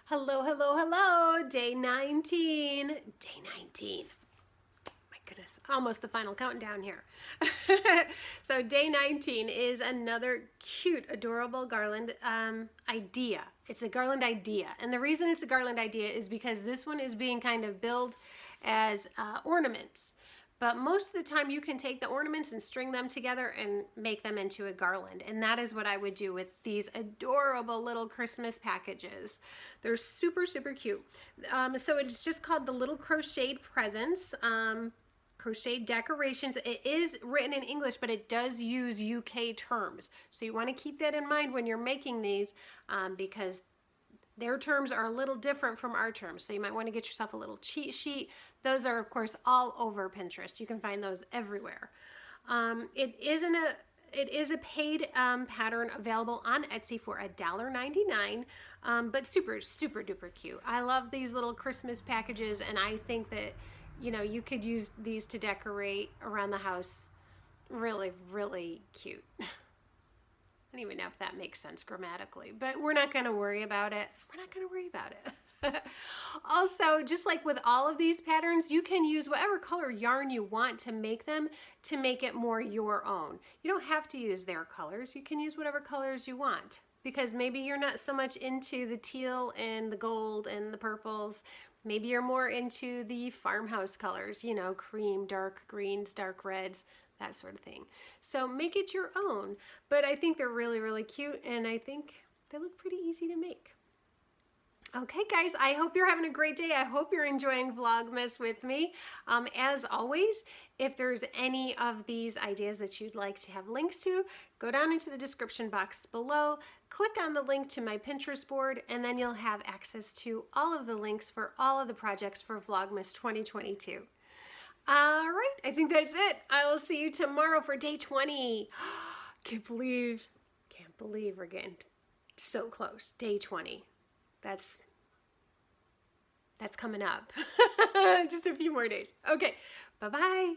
Hello, hello, hello. Day 19. Day 19. My goodness, almost the final countdown here. So day 19 is another cute, adorable garland idea. It's a garland idea. And the reason it's a garland idea is because this one is being kind of billed as ornaments. But most of the time you can take the ornaments and string them together and make them into a garland. And that is what I would do with these adorable little Christmas packages. They're super, super cute. So it's just called the Little Crocheted Presents. Crochet decorations. It is written in English, but it does use UK terms. So you want to keep that in mind when you're making these because their terms are a little different from our terms. So you might want to get yourself a little cheat sheet. Those are, of course, all over Pinterest. You can find those everywhere. It is a paid pattern available on Etsy for $1.99, but super, super duper cute. I love these little Christmas packages, and I think that, you know, you could use these to decorate around the house. Really, really cute. I don't even know if that makes sense grammatically, but we're not going to worry about it. We're not going to worry about it. Also, just like with all of these patterns, you can use whatever color yarn you want to make them to make it more your own. You don't have to use their colors. You can use whatever colors you want because maybe you're not so much into the teal and the gold and the purples. Maybe you're more into the farmhouse colors, you know, cream, dark greens, dark reds, that sort of thing. So make it your own. But I think they're really, really cute, and I think they look pretty easy to make. Okay, guys, I hope you're having a great day. I hope you're enjoying Vlogmas with me. As always, if there's any of these ideas that you'd like to have links to, go down into the description box below, click on the link to my Pinterest board, and then you'll have access to all of the links for all of the projects for Vlogmas 2022. All right, I think that's it. I will see you tomorrow for day 20. Can't believe we're getting so close. Day 20. That's coming up. Just a few more days. Okay, bye-bye.